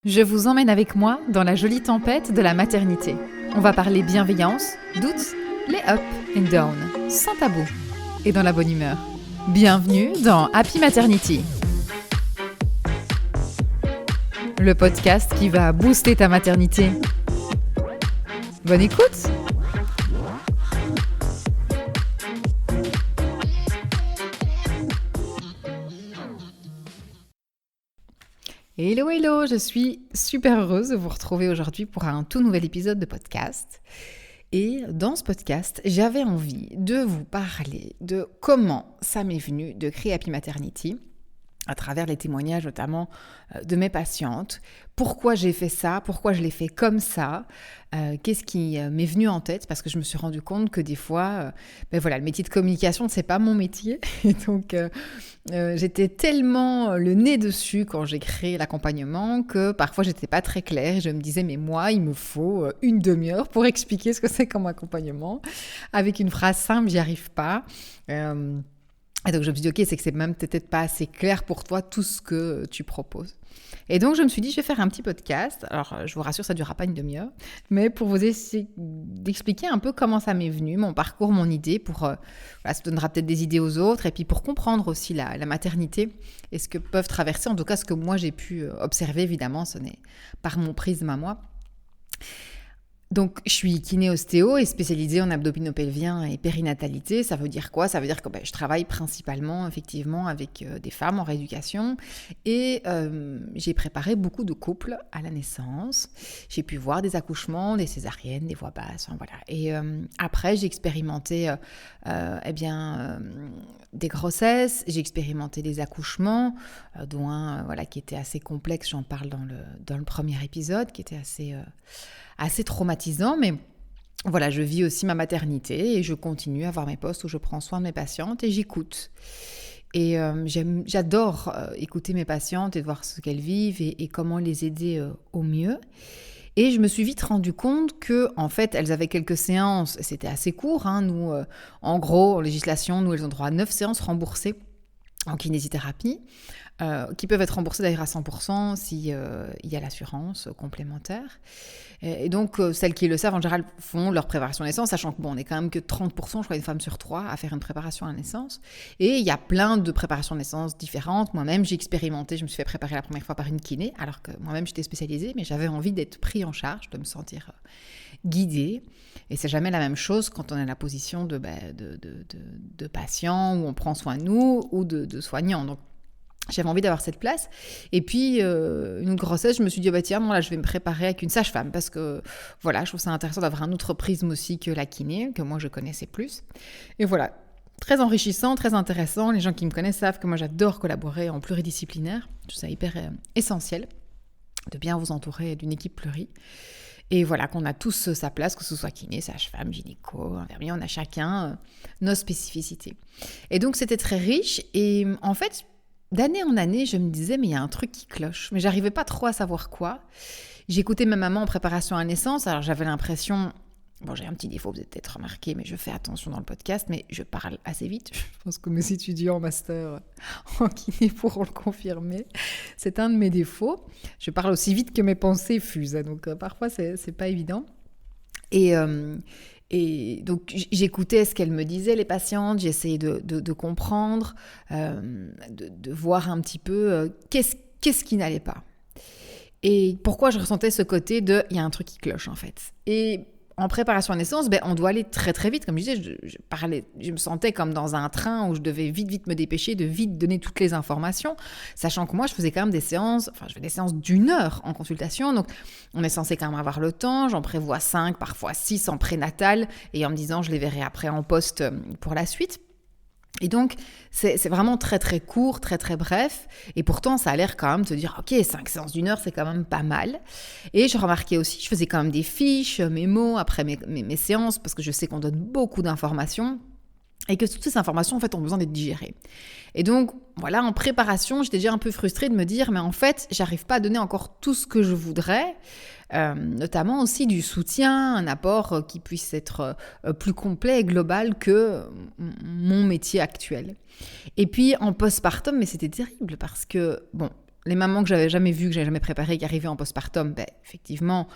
Je vous emmène avec moi dans la jolie tempête de la maternité. On va parler bienveillance, doutes, les up and down, sans tabou et dans la bonne humeur. Bienvenue dans Happy Maternity, le podcast qui va booster ta maternité. Bonne écoute! Hello, hello, je suis super heureuse de vous retrouver aujourd'hui pour un tout nouvel épisode de podcast. Et dans ce podcast, j'avais envie de vous parler de comment ça m'est venu de créer Happy Maternity, à travers les témoignages notamment de mes patientes. Pourquoi j'ai fait ça, pourquoi je l'ai fait comme ça, qu'est-ce qui m'est venu en tête, parce que je me suis rendu compte que des fois, le métier de communication, c'est pas mon métier. Et donc, j'étais tellement le nez dessus quand j'ai créé l'accompagnement que parfois, j'étais pas très claire. Et je me disais, mais moi, il me faut une demi-heure pour expliquer ce que c'est comme accompagnement. Avec une phrase simple, j'y arrive pas. Et donc, je me suis dit, ok, c'est que c'est même peut-être pas assez clair pour toi tout ce que tu proposes. Et donc, je me suis dit, je vais faire un petit podcast. Alors, je vous rassure, ça ne durera pas une demi-heure, mais pour vous essayer d'expliquer un peu comment ça m'est venu, mon parcours, mon idée, ça donnera peut-être des idées aux autres, et puis pour comprendre aussi la maternité et ce que peuvent traverser, en tout cas, ce que moi j'ai pu observer, évidemment, ce n'est par mon prisme à moi. Donc, je suis kiné-ostéo et spécialisée en abdominopelvien et périnatalité. Ça veut dire quoi ? Ça veut dire que je travaille principalement, effectivement, avec des femmes en rééducation. Et j'ai préparé beaucoup de couples à la naissance. J'ai pu voir des accouchements, des césariennes, des voix basses, voilà. Et après, j'ai expérimenté des grossesses. J'ai expérimenté des accouchements, dont un qui était assez complexe. J'en parle dans le premier épisode, qui était assez traumatisant, mais voilà, je vis aussi ma maternité et je continue à avoir mes postes où je prends soin de mes patientes et j'écoute. Et j'adore écouter mes patientes et de voir ce qu'elles vivent et comment les aider au mieux. Et je me suis vite rendu compte que, en fait, elles avaient quelques séances, c'était assez court. Nous, en gros, en législation, elles ont droit à 9 séances remboursées en kinésithérapie, qui peuvent être remboursées d'ailleurs à 100% s'il y a l'assurance complémentaire. Et donc, celles qui le savent, en général, font leur préparation à la naissance, sachant que on n'est quand même que 30%, je crois, une femme sur 3 à faire une préparation à la naissance. Et il y a plein de préparations de naissance différentes. Moi-même, j'ai expérimenté, je me suis fait préparer la première fois par une kiné, alors que moi-même, j'étais spécialisée, mais j'avais envie d'être pris en charge, de me sentir guidée. Et c'est jamais la même chose quand on est à la position de patient, où on prend soin de nous, ou de soignant. Donc, j'avais envie d'avoir cette place. Et puis, une grossesse, je me suis dit, je vais me préparer avec une sage-femme parce que, je trouve ça intéressant d'avoir un autre prisme aussi que la kiné, que moi, je connaissais plus. Et voilà, très enrichissant, très intéressant. Les gens qui me connaissent savent que moi, j'adore collaborer en pluridisciplinaire. Je trouve ça hyper essentiel de bien vous entourer d'une équipe pluri. Et voilà, qu'on a tous sa place, que ce soit kiné, sage-femme, gynéco, infirmier, on a chacun nos spécificités. Et donc, c'était très riche. Et en fait, d'année en année, je me disais, mais il y a un truc qui cloche. Mais j'arrivais pas trop à savoir quoi. J'écoutais ma maman en préparation à la naissance. Alors, j'avais l'impression... j'ai un petit défaut, vous avez peut-être remarqué, mais je fais attention dans le podcast, mais je parle assez vite. Je pense que mes étudiants en master en kiné pourront le confirmer. C'est un de mes défauts. Je parle aussi vite que mes pensées fusent. Donc, parfois, c'est pas évident. Et donc, j'écoutais ce qu'elles me disaient, les patientes, j'essayais de comprendre, de voir un petit peu qu'est-ce qui n'allait pas. Et pourquoi je ressentais ce côté de « il y a un truc qui cloche » en fait. Et en préparation à la naissance, on doit aller très très vite. Comme je disais, je me sentais comme dans un train où je devais vite me dépêcher, de vite donner toutes les informations, sachant que moi, je faisais quand même des séances d'1 heure en consultation. Donc, on est censé quand même avoir le temps. J'en prévois 5, parfois 6 en prénatal et en me disant, je les verrai après en poste pour la suite. Et donc, c'est vraiment très très court, très très bref. Et pourtant, ça a l'air quand même de te dire, ok, 5 séances d'1 heure, c'est quand même pas mal. Et je remarquais aussi, je faisais quand même des fiches, mes mots après mes séances, parce que je sais qu'on donne beaucoup d'informations. Et que toutes ces informations, en fait, ont besoin d'être digérées. Et donc, voilà, en préparation, j'étais déjà un peu frustrée de me dire, mais en fait, j'arrive pas à donner encore tout ce que je voudrais, notamment aussi du soutien, un apport qui puisse être plus complet et global que mon métier actuel. Et puis, en postpartum, mais c'était terrible parce que, les mamans que j'avais jamais vues, que j'avais jamais préparées, qui arrivaient en postpartum, effectivement,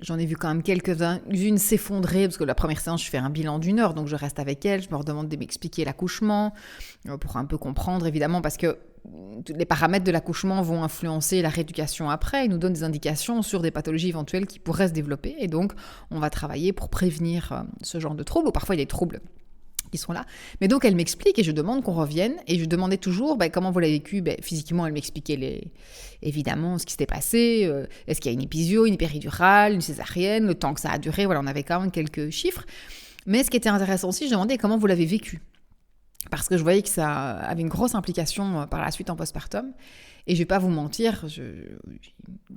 j'en ai vu quand même quelques-unes s'effondrer, parce que la première séance, je fais un bilan d'1 heure, donc je reste avec elles, je me redemande de m'expliquer l'accouchement, pour un peu comprendre, évidemment, parce que les paramètres de l'accouchement vont influencer la rééducation après, ils nous donnent des indications sur des pathologies éventuelles qui pourraient se développer, et donc on va travailler pour prévenir ce genre de troubles, ou parfois il y a des troubles qui sont là. Mais donc, elle m'explique et je demande qu'on revienne. Et je demandais toujours comment vous l'avez vécu. Physiquement, elle m'expliquait évidemment ce qui s'était passé. Est-ce qu'il y a une épisio, une péridurale, une césarienne, le temps que ça a duré. Voilà, on avait quand même quelques chiffres. Mais ce qui était intéressant aussi, je demandais comment vous l'avez vécu. Parce que je voyais que ça avait une grosse implication par la suite en postpartum. Et je ne vais pas vous mentir, j'ai une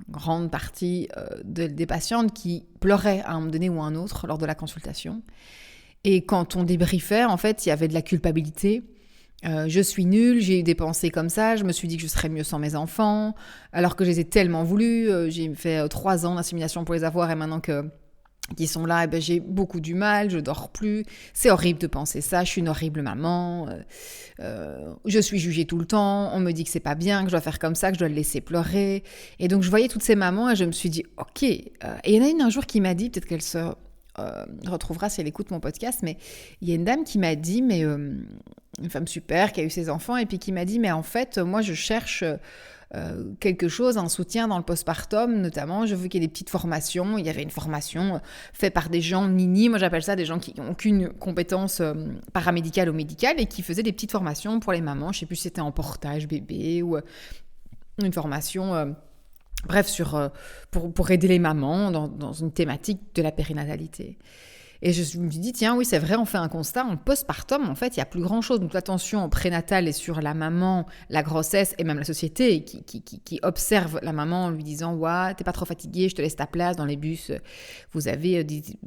grande partie des patientes qui pleuraient à un moment donné ou à un autre lors de la consultation. Et quand on débriefait, en fait, il y avait de la culpabilité. Je suis nulle, j'ai eu des pensées comme ça, je me suis dit que je serais mieux sans mes enfants, alors que je les ai tellement voulu. J'ai fait 3 ans d'insémination pour les avoir et maintenant qu'ils sont là, j'ai beaucoup du mal, je dors plus. C'est horrible de penser ça, je suis une horrible maman. Je suis jugée tout le temps, on me dit que c'est pas bien, que je dois faire comme ça, que je dois le laisser pleurer. Et donc je voyais toutes ces mamans et je me suis dit, ok. Et il y en a une un jour qui m'a dit, peut-être qu'elle se retrouvera si elle écoute mon podcast, mais il y a une dame qui m'a dit, une femme super qui a eu ses enfants, et puis qui m'a dit, mais en fait, moi je cherche quelque chose, un soutien dans le postpartum, notamment, je veux qu'il y ait des petites formations. Il y avait une formation faite par des gens nini, moi j'appelle ça des gens qui n'ont aucune compétence paramédicale ou médicale, et qui faisaient des petites formations pour les mamans, je ne sais plus si c'était en portage bébé, ou une formation... Bref, pour aider les mamans dans une thématique de la périnatalité. Et je me suis dit, tiens, oui, c'est vrai, on fait un constat. En postpartum, en fait, il n'y a plus grand-chose. Donc, l'attention prénatale est sur la maman, la grossesse et même la société qui observe la maman en lui disant, ouais, t'es pas trop fatiguée, je te laisse ta place dans les bus. Vous avez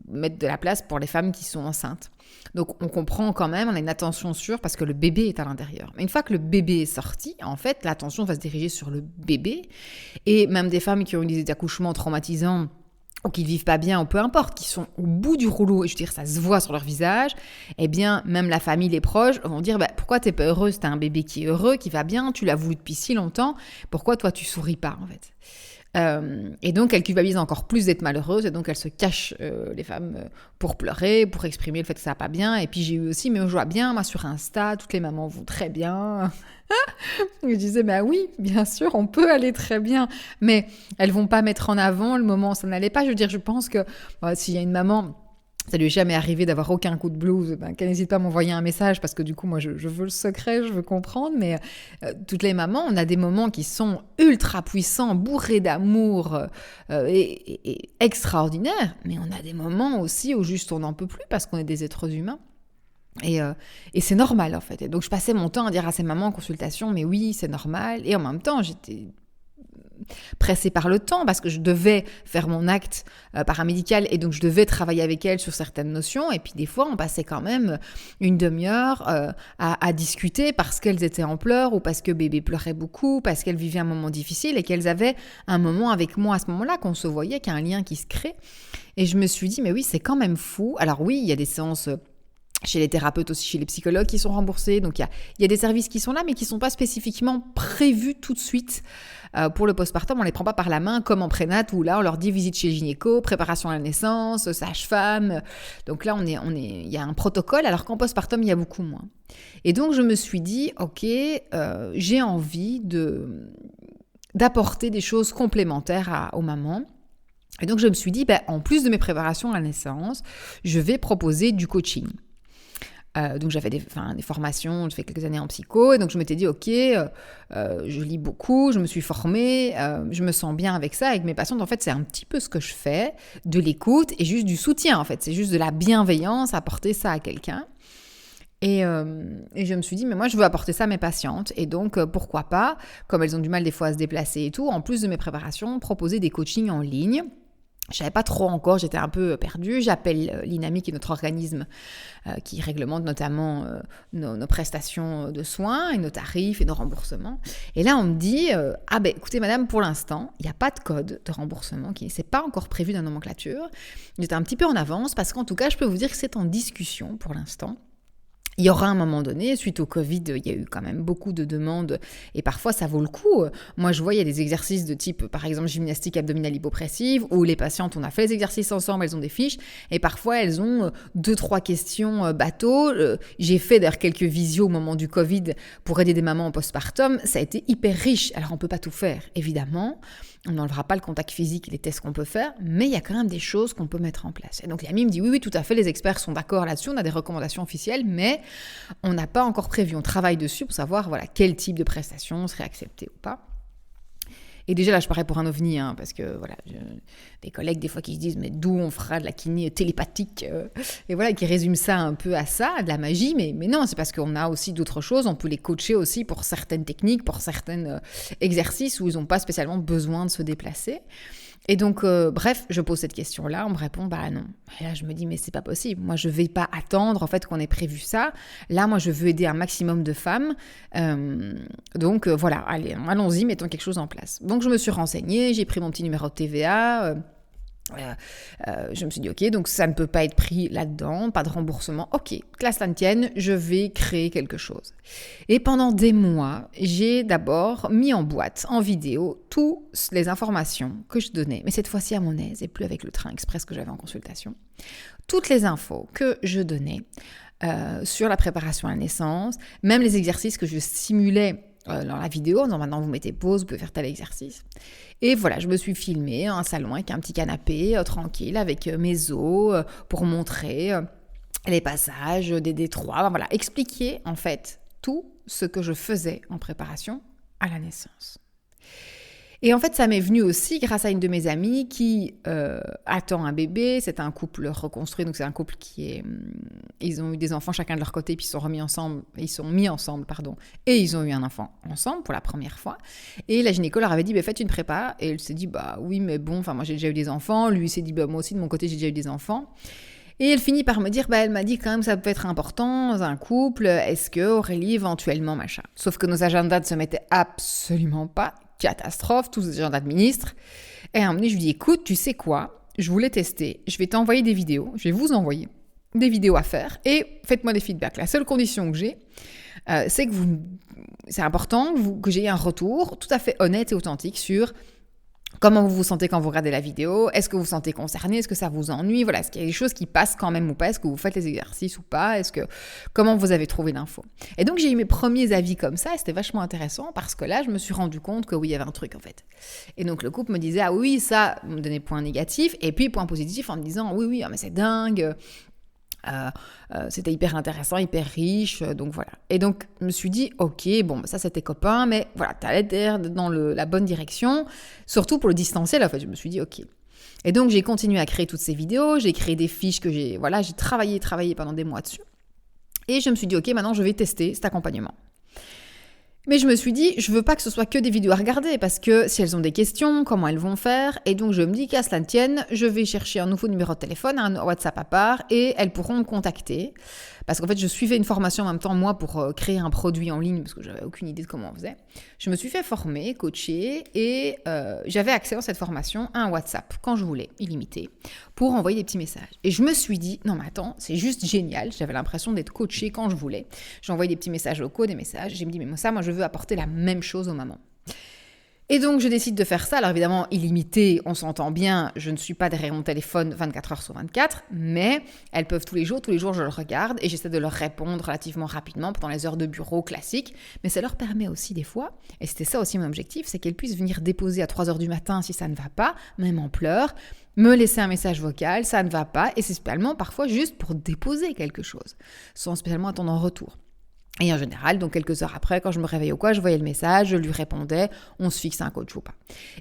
mettre de la place pour les femmes qui sont enceintes. Donc, on comprend quand même, on a une attention sûre parce que le bébé est à l'intérieur. Mais une fois que le bébé est sorti, en fait, l'attention va se diriger sur le bébé. Et même des femmes qui ont eu des accouchements traumatisants ou qui ne vivent pas bien, ou peu importe, qui sont au bout du rouleau, et je veux dire, ça se voit sur leur visage, eh bien, même la famille, les proches vont dire, pourquoi t'es pas heureuse, t'as un bébé qui est heureux, qui va bien, tu l'as voulu depuis si longtemps, pourquoi toi tu souris pas, en fait ? Et donc, elles culpabilisent encore plus d'être malheureuses, et donc elles se cachent, les femmes, pour pleurer, pour exprimer le fait que ça va pas bien. Et puis j'ai eu aussi, mais je vois bien, moi sur Insta, toutes les mamans vont très bien. Je disais, oui, bien sûr, on peut aller très bien, mais elles vont pas mettre en avant le moment où ça n'allait pas. Je veux dire, je pense que s'il y a une maman... Ça lui est jamais arrivé d'avoir aucun coup de blues, qu'elle n'hésite pas à m'envoyer un message parce que du coup, moi, je veux le secret, je veux comprendre. Mais toutes les mamans, on a des moments qui sont ultra puissants, bourrés d'amour et extraordinaires. Mais on a des moments aussi où juste on n'en peut plus parce qu'on est des êtres humains. Et c'est normal, en fait. Et donc, je passais mon temps à dire à ces mamans en consultation, mais oui, c'est normal. Et en même temps, j'étais pressée par le temps parce que je devais faire mon acte paramédical et donc je devais travailler avec elles sur certaines notions, et puis des fois on passait quand même une demi-heure à discuter parce qu'elles étaient en pleurs ou parce que bébé pleurait beaucoup, parce qu'elles vivaient un moment difficile et qu'elles avaient un moment avec moi à ce moment-là, qu'on se voyait, qu'il y a un lien qui se crée. Et je me suis dit, mais oui, c'est quand même fou. Alors oui, il y a des séances chez les thérapeutes, aussi chez les psychologues qui sont remboursés. Donc, il y a des services qui sont là, mais qui ne sont pas spécifiquement prévus tout de suite pour le postpartum. On ne les prend pas par la main comme en prénat où là, on leur dit visite chez le gynéco, préparation à la naissance, sage-femme. Donc là, il y a un protocole, alors qu'en postpartum, il y a beaucoup moins. Et donc, je me suis dit, ok, j'ai envie d'apporter des choses complémentaires aux mamans. Et donc, je me suis dit, en plus de mes préparations à la naissance, je vais proposer du coaching. Donc j'avais des formations, j'ai fait quelques années en psycho, et donc je m'étais dit, ok, je lis beaucoup, je me suis formée, je me sens bien avec ça, avec mes patientes. En fait, c'est un petit peu ce que je fais, de l'écoute et juste du soutien, en fait. C'est juste de la bienveillance, apporter ça à quelqu'un. Et je me suis dit, mais moi, je veux apporter ça à mes patientes. Et donc, pourquoi pas, comme elles ont du mal des fois à se déplacer et tout, en plus de mes préparations, proposer des coachings en ligne. Je savais pas trop encore, j'étais un peu perdue. J'appelle l'INAMI, qui est notre organisme qui réglemente notamment nos prestations de soins et nos tarifs et nos remboursements. Et là, on me dit, écoutez madame, pour l'instant, il n'y a pas de code de remboursement, c'est pas encore prévu dans la nomenclature. J'étais un petit peu en avance parce qu'en tout cas, je peux vous dire que c'est en discussion pour l'instant. Il y aura un moment donné, suite au Covid, il y a eu quand même beaucoup de demandes et parfois ça vaut le coup. Moi, je vois, il y a des exercices de type, par exemple, gymnastique abdominale hypopressive où les patientes, on a fait les exercices ensemble, elles ont des fiches et parfois elles ont 2-3 questions bateau. J'ai fait d'ailleurs quelques visios au moment du Covid pour aider des mamans en postpartum. Ça a été hyper riche. Alors, on ne peut pas tout faire, évidemment. On n'enlèvera pas le contact physique et les tests qu'on peut faire, mais il y a quand même des choses qu'on peut mettre en place. Et donc Yami me dit oui, tout à fait, les experts sont d'accord là-dessus, on a des recommandations officielles, mais on n'a pas encore prévu. On travaille dessus pour savoir quel type de prestation serait accepté ou pas. Et déjà là, je parais pour un ovni, parce que des collègues des fois qui se disent mais d'où on fera de la kiné télépathique et qui résument ça un peu à ça, de la magie, mais non, c'est parce qu'on a aussi d'autres choses, on peut les coacher aussi pour certaines techniques, pour certains exercices où ils n'ont pas spécialement besoin de se déplacer. Et donc, bref, je pose cette question-là, on me répond, non. Et là, je me dis, mais c'est pas possible. Moi, je vais pas attendre, en fait, qu'on ait prévu ça. Là, moi, je veux aider un maximum de femmes. Donc, allez, allons-y, mettons quelque chose en place. Donc, je me suis renseignée, j'ai pris mon petit numéro de TVA. Je me suis dit, ok, donc ça ne peut pas être pris là-dedans, pas de remboursement. Ok, que cela ne tienne, je vais créer quelque chose. Et pendant des mois, j'ai d'abord mis en boîte, en vidéo, toutes les informations que je donnais, mais cette fois-ci à mon aise et plus avec le train express que j'avais en consultation. Toutes les infos que je donnais sur la préparation à la naissance, même les exercices que je simulais dans la vidéo, en disant maintenant vous mettez pause, vous pouvez faire tel exercice. Et voilà, je me suis filmée un salon avec un petit canapé tranquille avec mes os pour montrer les passages des détroits, expliquer en fait tout ce que je faisais en préparation à la naissance. Et en fait, ça m'est venu aussi grâce à une de mes amies qui attend un bébé. C'est un couple reconstruit, donc c'est un couple ils ont eu des enfants chacun de leur côté, puis ils sont mis ensemble, et ils ont eu un enfant ensemble pour la première fois. Et la gynéco leur avait dit, faites une prépa. Et elle s'est dit, oui, mais bon, moi j'ai déjà eu des enfants. Lui s'est dit, moi aussi de mon côté j'ai déjà eu des enfants. Et elle finit par me dire, elle m'a dit quand même ça peut être important dans un couple, est-ce que Aurélie éventuellement machin. Sauf que nos agendas ne se mettaient absolument pas. Catastrophe, tous ces gens d'administre. Et à un moment donné, je lui dis, écoute, tu sais quoi, je voulais tester, je vais t'envoyer des vidéos, je vais vous envoyer des vidéos à faire et faites-moi des feedbacks. La seule condition que j'ai, c'est que c'est important que j'ayez un retour tout à fait honnête et authentique sur comment vous vous sentez quand vous regardez la vidéo, est-ce que vous vous sentez concerné, est-ce que ça vous ennuie, est-ce qu'il y a des choses qui passent quand même ou pas, est-ce que vous faites les exercices ou pas, comment vous avez trouvé l'info. Et donc j'ai eu mes premiers avis comme ça et c'était vachement intéressant parce que là je me suis rendu compte que oui, il y avait un truc en fait. Et donc le couple me disait, oui, ça me donnait point négatif et puis point positif en me disant, oui, mais c'est dingue. C'était hyper intéressant, hyper riche, donc voilà. Et donc, je me suis dit, ok, ça c'était copain, mais t'as l'air dans la bonne direction, surtout pour le distanciel, en fait, je me suis dit, ok. Et donc, j'ai continué à créer toutes ces vidéos, j'ai créé des fiches que j'ai travaillé pendant des mois dessus. Et je me suis dit, ok, maintenant je vais tester cet accompagnement. Mais je me suis dit, je veux pas que ce soit que des vidéos à regarder parce que si elles ont des questions, comment elles vont faire? Et donc je me dis qu'à cela ne tienne, je vais chercher un nouveau numéro de téléphone, un WhatsApp à part et elles pourront me contacter. Parce qu'en fait, je suivais une formation en même temps, moi, pour créer un produit en ligne parce que j'avais aucune idée de comment on faisait. Je me suis fait former, coacher et j'avais accès dans cette formation à un WhatsApp quand je voulais, illimité, pour envoyer des petits messages. Et je me suis dit, non mais attends, c'est juste génial. J'avais l'impression d'être coachée quand je voulais. J'envoyais des petits messages vocaux, des messages. J'ai me dit, mais moi je veux apporter la même chose aux mamans. Et donc, je décide de faire ça. Alors évidemment, illimité, on s'entend bien, je ne suis pas derrière mon téléphone 24 heures sur 24, mais elles peuvent tous les jours, je le regarde et j'essaie de leur répondre relativement rapidement pendant les heures de bureau classiques. Mais ça leur permet aussi des fois, et c'était ça aussi mon objectif, c'est qu'elles puissent venir déposer à 3 heures du matin si ça ne va pas, même en pleurs, me laisser un message vocal, ça ne va pas, et c'est spécialement parfois juste pour déposer quelque chose, sans spécialement attendre en retour. Et en général, donc quelques heures après, quand je me réveillais ou quoi, je voyais le message, je lui répondais, on se fixe un coach ou pas.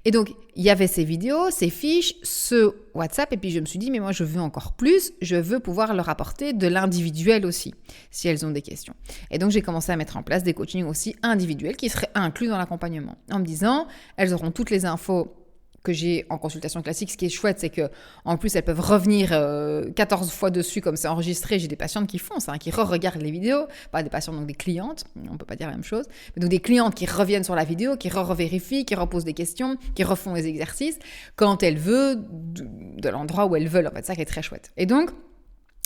Et donc, il y avait ces vidéos, ces fiches, ce WhatsApp, et puis je me suis dit, mais moi je veux encore plus, je veux pouvoir leur apporter de l'individuel aussi, si elles ont des questions. Et donc, j'ai commencé à mettre en place des coachings aussi individuels qui seraient inclus dans l'accompagnement, en me disant, elles auront toutes les infos que j'ai en consultation classique. Ce qui est chouette, c'est que en plus elles peuvent revenir 14 fois dessus comme c'est enregistré. J'ai des patientes qui font ça, qui re-regardent les vidéos, pas des patientes, donc des clientes, on peut pas dire la même chose, mais donc des clientes qui reviennent sur la vidéo, qui revérifient, qui reposent des questions, qui refont les exercices quand elles veulent de l'endroit où elles veulent. En fait, ça qui est très chouette. Et donc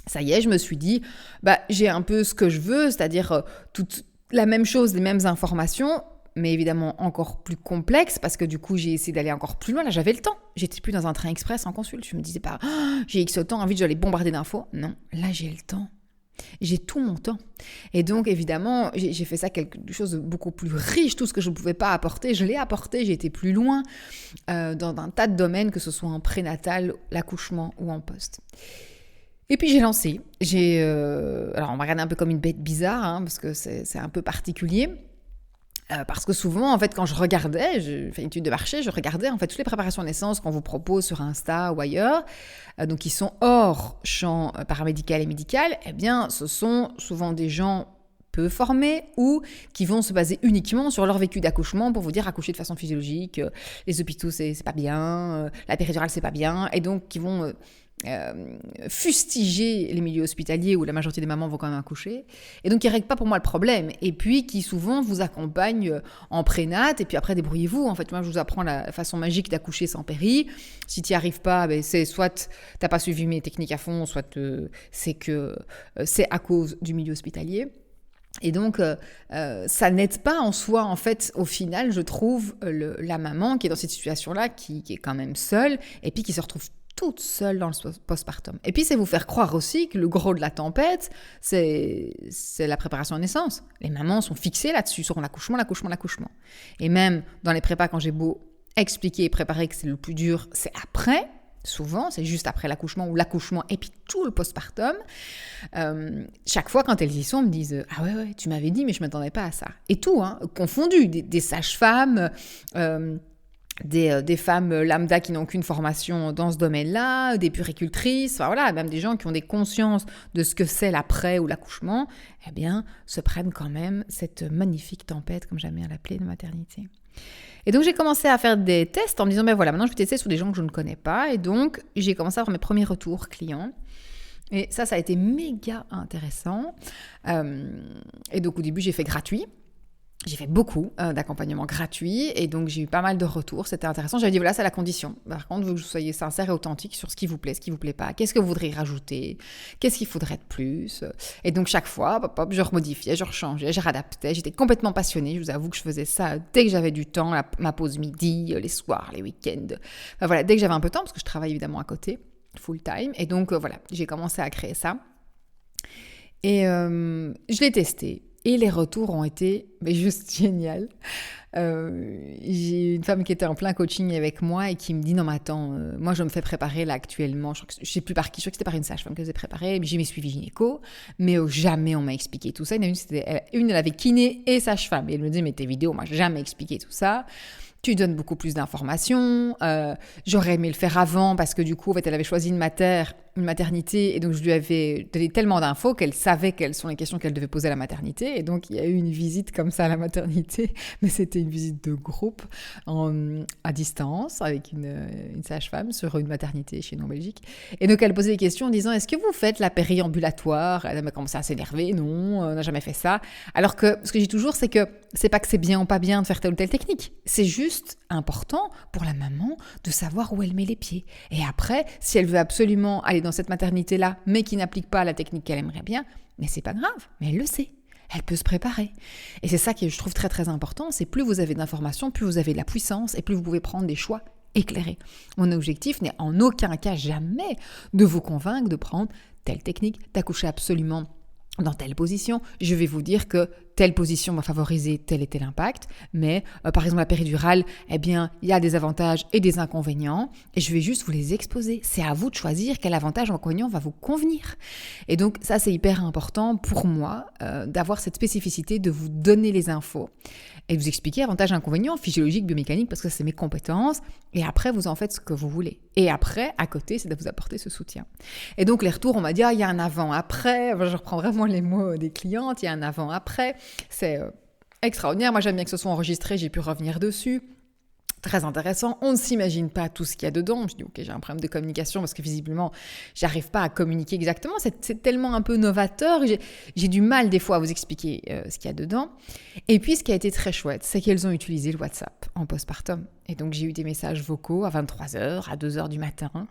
Ça y est, je me suis dit, j'ai un peu ce que je veux, c'est-à-dire toute la même chose, les mêmes informations, mais évidemment encore plus complexe, parce que du coup, j'ai essayé d'aller encore plus loin. Là, j'avais le temps. J'étais plus dans un train express en consulte. Je me disais pas, j'ai X temps, envie de les bombarder d'infos. Non, là, j'ai le temps. J'ai tout mon temps. Et donc, évidemment, j'ai fait ça quelque chose de beaucoup plus riche. Tout ce que je ne pouvais pas apporter, je l'ai apporté. J'ai été plus loin dans un tas de domaines, que ce soit en prénatal, l'accouchement ou en post. Et puis j'ai lancé. Alors on m'a regardé un peu comme une bête bizarre, parce que c'est un peu particulier. Parce que souvent, en fait, quand je regardais, j'ai fait une étude de marché, je regardais en fait toutes les préparations de naissance qu'on vous propose sur Insta ou ailleurs, donc qui sont hors champ paramédical et médical. Eh bien, ce sont souvent des gens peu formés ou qui vont se baser uniquement sur leur vécu d'accouchement pour vous dire accoucher de façon physiologique, les hôpitaux c'est pas bien, la péridurale c'est pas bien, et donc qui vont fustiger les milieux hospitaliers où la majorité des mamans vont quand même accoucher, et donc qui ne règlent pas pour moi le problème, et puis qui souvent vous accompagnent en prénat, et puis après débrouillez-vous. En fait, moi je vous apprends la façon magique d'accoucher sans péri. Si tu n'y arrives pas, c'est soit tu n'as pas suivi mes techniques à fond, soit c'est que c'est à cause du milieu hospitalier. Et donc, ça n'aide pas en soi, en fait, au final, je trouve, la maman qui est dans cette situation-là, qui est quand même seule, et puis qui se retrouve toute seule dans le postpartum. Et puis, c'est vous faire croire aussi que le gros de la tempête, c'est la préparation à naissance. Les mamans sont fixées là-dessus, sur l'accouchement. Et même dans les prépas, quand j'ai beau expliquer et préparer que c'est le plus dur, c'est après. Souvent, c'est juste après l'accouchement ou l'accouchement et puis tout le postpartum. Chaque fois, quand elles y sont, elles me disent « Ah ouais, tu m'avais dit, mais je ne m'attendais pas à ça. » Et tout, confondu, des sages-femmes, des femmes lambda qui n'ont aucune formation dans ce domaine-là, des puéricultrices, même des gens qui ont des consciences de ce que c'est l'après ou l'accouchement, eh bien, se prennent quand même cette magnifique tempête, comme j'aime bien l'appeler, de maternité. Et donc, j'ai commencé à faire des tests en me disant, maintenant, je vais tester sur des gens que je ne connais pas. Et donc, j'ai commencé à avoir mes premiers retours clients. Et ça a été méga intéressant. Et donc, au début, j'ai fait gratuit. J'ai fait beaucoup d'accompagnement gratuit, et donc j'ai eu pas mal de retours, c'était intéressant. J'avais dit c'est la condition. Par contre, vous soyez sincère et authentique sur ce qui vous plaît pas, qu'est-ce que vous voudriez rajouter, qu'est-ce qu'il faudrait de plus. Et donc chaque fois, je remodifiais, je rechangeais, je réadaptais. J'étais complètement passionnée, je vous avoue que je faisais ça dès que j'avais du temps, ma pause midi, les soirs, les week-ends. Dès que j'avais un peu de temps, parce que je travaille évidemment à côté, full time. Et donc j'ai commencé à créer ça. Et je l'ai testé. Et les retours ont été juste géniaux. J'ai une femme qui était en plein coaching avec moi et qui me dit « Non mais attends, moi je me fais préparer là actuellement, je ne sais plus par qui, je crois que c'était par une sage-femme que je faisais préparer, j'ai mes suivis gynéco, mais jamais on m'a expliqué tout ça. Une, elle avait kiné et sage-femme, et elle me dit « Mais tes vidéos, moi jamais expliqué tout ça. » Tu donnes beaucoup plus d'informations. J'aurais aimé le faire avant parce que du coup, en fait, elle avait choisi une maternité, et donc je lui avais donné tellement d'infos qu'elle savait quelles sont les questions qu'elle devait poser à la maternité. Et donc, il y a eu une visite comme ça à la maternité, mais c'était une visite de groupe à distance avec une sage-femme sur une maternité chez nous en Belgique. Et donc, elle posait des questions en disant « Est-ce que vous faites la périambulatoire ?» Elle m'a commencé à s'énerver. « Non, on n'a jamais fait ça. » Alors que ce que je dis toujours, c'est que c'est pas que c'est bien ou pas bien de faire telle ou telle technique. C'est juste important pour la maman de savoir où elle met les pieds. Et après, si elle veut absolument aller dans cette maternité-là, mais qui n'applique pas la technique qu'elle aimerait bien, mais c'est pas grave, mais elle le sait. Elle peut se préparer. Et c'est ça que je trouve très très important, c'est plus vous avez d'informations, plus vous avez de la puissance, et plus vous pouvez prendre des choix éclairés. Mon objectif n'est en aucun cas jamais de vous convaincre de prendre telle technique, d'accoucher absolument dans telle position. Je vais vous dire que telle position va favoriser tel et tel impact, mais par exemple la péridurale, eh bien, il y a des avantages et des inconvénients, et je vais juste vous les exposer. C'est à vous de choisir quel avantage ou inconvénient va vous convenir. Et donc ça, c'est hyper important pour moi d'avoir cette spécificité, de vous donner les infos et de vous expliquer avantages et inconvénients physiologiques, biomécaniques, parce que c'est mes compétences, et après vous en faites ce que vous voulez. Et après, à côté, c'est de vous apporter ce soutien. Et donc les retours, on m'a dit, il y a un avant-après, je reprends vraiment les mots des clientes, il y a un avant-après. C'est extraordinaire. Moi, j'aime bien que ce soit enregistré, j'ai pu revenir dessus. Très intéressant. On ne s'imagine pas tout ce qu'il y a dedans. Je dis, ok, j'ai un problème de communication parce que visiblement, j'arrive pas à communiquer exactement. C'est tellement un peu novateur. J'ai du mal des fois à vous expliquer ce qu'il y a dedans. Et puis, ce qui a été très chouette, c'est qu'elles ont utilisé le WhatsApp en postpartum. Et donc, j'ai eu des messages vocaux à 23h, à 2h du matin.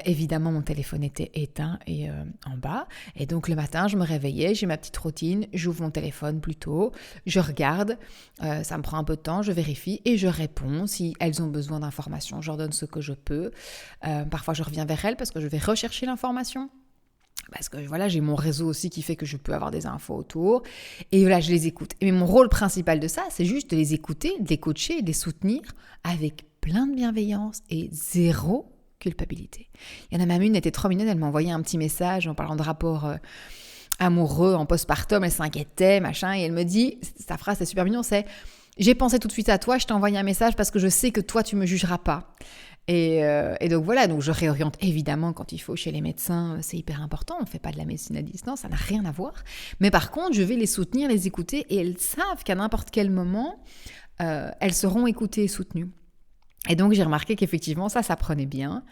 Évidemment, mon téléphone était éteint et en bas. Et donc, le matin, je me réveillais, j'ai ma petite routine, j'ouvre mon téléphone plutôt, je regarde, ça me prend un peu de temps, je vérifie et je réponds. Si elles ont besoin d'informations, je leur donne ce que je peux. Parfois, je reviens vers elles parce que je vais rechercher l'information. Parce que voilà, j'ai mon réseau aussi qui fait que je peux avoir des infos autour. Et voilà, je les écoute. Mais mon rôle principal de ça, c'est juste de les écouter, de les coacher, de les soutenir avec plein de bienveillance et zéro culpabilité. Il y en a même une, elle était trop mignonne, elle m'a envoyé un petit message en parlant de rapport amoureux en postpartum, elle s'inquiétait, machin, et elle me dit, sa phrase c'est super mignon, c'est « J'ai pensé tout de suite à toi, je t'ai envoyé un message parce que je sais que toi tu me jugeras pas ». Et donc voilà, donc je réoriente évidemment quand il faut chez les médecins, c'est hyper important, on ne fait pas de la médecine à distance, ça n'a rien à voir. Mais par contre, je vais les soutenir, les écouter et elles savent qu'à n'importe quel moment, elles seront écoutées et soutenues. Et donc j'ai remarqué qu'effectivement ça prenait bien.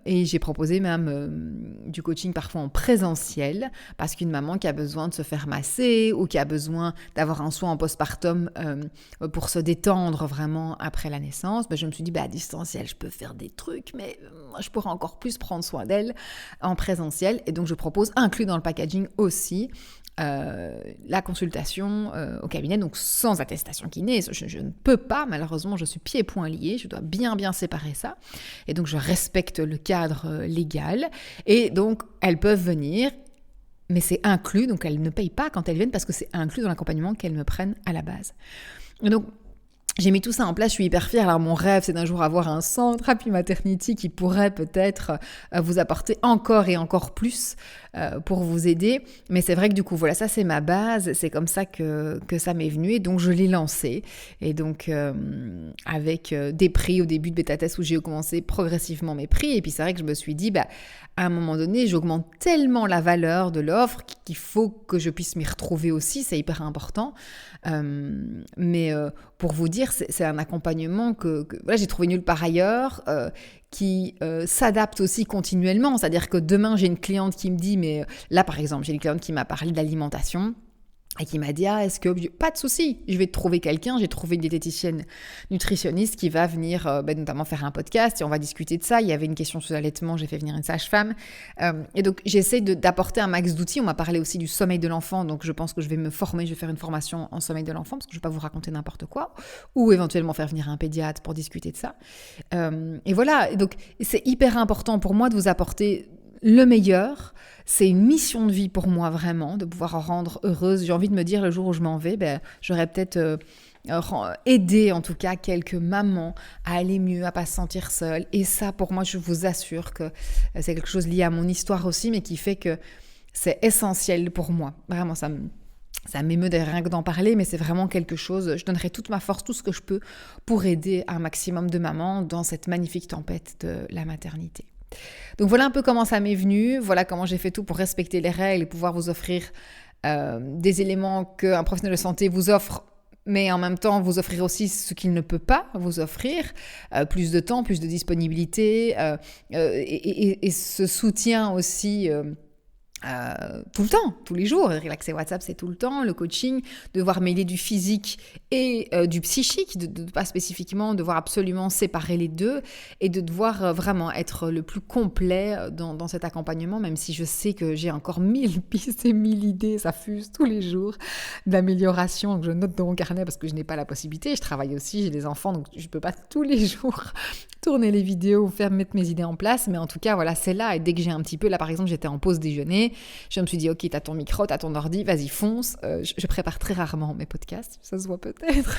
Et j'ai proposé même du coaching parfois en présentiel parce qu'une maman qui a besoin de se faire masser ou qui a besoin d'avoir un soin en postpartum pour se détendre vraiment après la naissance, je me suis dit à distanciel je peux faire des trucs mais je pourrais encore plus prendre soin d'elle en présentiel et donc je propose inclus dans le packaging aussi la consultation au cabinet, donc sans attestation kiné. Je ne peux pas, malheureusement, je suis pieds et poings liés, je dois bien séparer ça. Et donc, je respecte le cadre légal. Et donc, elles peuvent venir, mais c'est inclus, donc elles ne payent pas quand elles viennent parce que c'est inclus dans l'accompagnement qu'elles me prennent à la base. Et donc, j'ai mis tout ça en place, je suis hyper fière. Alors mon rêve, c'est d'un jour avoir un centre Happy Maternity qui pourrait peut-être vous apporter encore et encore plus pour vous aider. Mais c'est vrai que du coup, voilà, ça c'est ma base, c'est comme ça que ça m'est venu et donc je l'ai lancé. Et donc avec des prix au début de bêta test où j'ai commencé progressivement mes prix. Et puis c'est vrai que je me suis dit, à un moment donné, j'augmente tellement la valeur de l'offre qu'il faut que je puisse m'y retrouver aussi, c'est hyper important. Mais pour vous dire, c'est un accompagnement que voilà, j'ai trouvé nulle part ailleurs, qui s'adapte aussi continuellement. C'est-à-dire que demain, j'ai une cliente qui me dit, mais là par exemple, j'ai une cliente qui m'a parlé de l'alimentation, et qui m'a dit, est-ce que... Pas de souci, je vais te trouver quelqu'un. J'ai trouvé une diététicienne nutritionniste qui va venir notamment faire un podcast et on va discuter de ça. Il y avait une question sur l'allaitement, j'ai fait venir une sage-femme. Et donc, j'essaie d'apporter un max d'outils. On m'a parlé aussi du sommeil de l'enfant, donc je pense que je vais me former, je vais faire une formation en sommeil de l'enfant parce que je ne vais pas vous raconter n'importe quoi. Ou éventuellement faire venir un pédiatre pour discuter de ça. Et voilà, donc c'est hyper important pour moi de vous apporter le meilleur. C'est une mission de vie pour moi vraiment, de pouvoir en rendre heureuse. J'ai envie de me dire le jour où je m'en vais, j'aurais peut-être aidé en tout cas quelques mamans à aller mieux, à pas se sentir seule. Et ça pour moi, je vous assure que c'est quelque chose lié à mon histoire aussi, mais qui fait que c'est essentiel pour moi. Vraiment, ça m'émeut rien que d'en parler, mais c'est vraiment quelque chose, je donnerai toute ma force, tout ce que je peux pour aider un maximum de mamans dans cette magnifique tempête de la maternité. Donc voilà un peu comment ça m'est venu, voilà comment j'ai fait tout pour respecter les règles et pouvoir vous offrir des éléments qu'un professionnel de santé vous offre, mais en même temps vous offrir aussi ce qu'il ne peut pas vous offrir, plus de temps, plus de disponibilité et ce soutien aussi... tout le temps, tous les jours. Relaxer WhatsApp, c'est tout le temps. Le coaching, devoir mêler du physique et du psychique, de pas spécifiquement devoir absolument séparer les deux et de devoir vraiment être le plus complet dans cet accompagnement, même si je sais que j'ai encore 1000 pistes et 1000 idées, ça fuse tous les jours d'amélioration que je note dans mon carnet parce que je n'ai pas la possibilité. Je travaille aussi, j'ai des enfants, donc je peux pas tous les jours tourner les vidéos ou mettre mes idées en place, mais en tout cas, voilà, c'est là. Et dès que j'ai un petit peu, là par exemple, j'étais en pause déjeuner, je me suis dit, ok, t'as ton micro, t'as ton ordi, vas-y, fonce. Je prépare très rarement mes podcasts, ça se voit peut-être.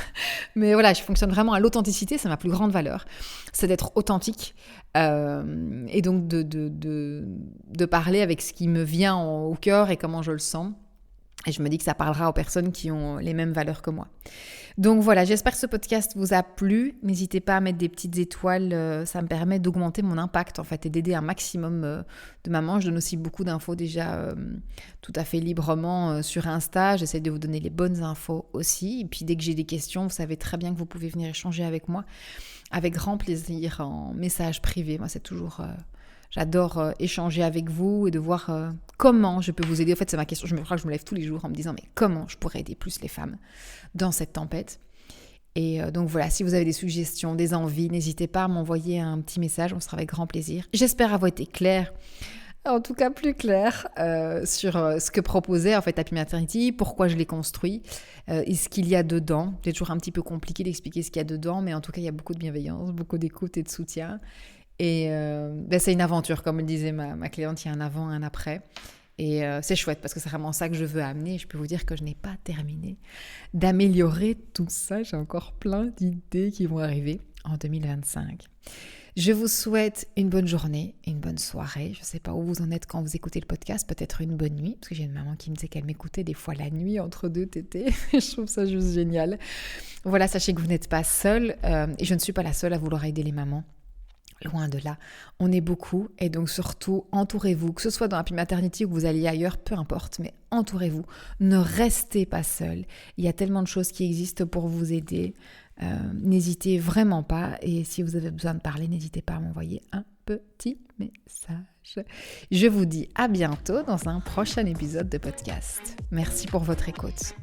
Mais voilà, je fonctionne vraiment à l'authenticité, c'est ma plus grande valeur. C'est d'être authentique et donc de parler avec ce qui me vient au cœur et comment je le sens. Et je me dis que ça parlera aux personnes qui ont les mêmes valeurs que moi. Donc voilà, j'espère que ce podcast vous a plu. N'hésitez pas à mettre des petites étoiles, ça me permet d'augmenter mon impact en fait et d'aider un maximum de mamans. Je donne aussi beaucoup d'infos déjà tout à fait librement sur Insta. J'essaie de vous donner les bonnes infos aussi. Et puis dès que j'ai des questions, vous savez très bien que vous pouvez venir échanger avec moi avec grand plaisir en message privé. Moi, c'est toujours... J'adore échanger avec vous et de voir comment je peux vous aider. En fait, c'est ma question. Je crois que je me lève tous les jours en me disant mais comment je pourrais aider plus les femmes dans cette tempête. Et donc voilà, si vous avez des suggestions, des envies, n'hésitez pas à m'envoyer un petit message, on sera avec grand plaisir. J'espère avoir été claire, en tout cas plus claire, sur ce que proposait en fait Happy Maternity, pourquoi je l'ai construit, et ce qu'il y a dedans. C'est toujours un petit peu compliqué d'expliquer ce qu'il y a dedans, mais en tout cas il y a beaucoup de bienveillance, beaucoup d'écoute et de soutien. Et c'est une aventure, comme le disait ma cliente, il y a un avant, un après. Et c'est chouette parce que c'est vraiment ça que je veux amener. Je peux vous dire que je n'ai pas terminé d'améliorer tout ça. J'ai encore plein d'idées qui vont arriver en 2025. Je vous souhaite une bonne journée, une bonne soirée. Je ne sais pas où vous en êtes quand vous écoutez le podcast, peut-être une bonne nuit, parce que j'ai une maman qui me disait qu'elle m'écoutait des fois la nuit entre deux tétés. Je trouve ça juste génial. Voilà, sachez que vous n'êtes pas seule et je ne suis pas la seule à vouloir aider les mamans. Loin de là, on est beaucoup et donc surtout entourez-vous, que ce soit dans Happy Maternity ou que vous alliez ailleurs, peu importe, mais entourez-vous, ne restez pas seul. Il y a tellement de choses qui existent pour vous aider, n'hésitez vraiment pas et si vous avez besoin de parler, n'hésitez pas à m'envoyer un petit message. Je vous dis à bientôt dans un prochain épisode de podcast. Merci pour votre écoute.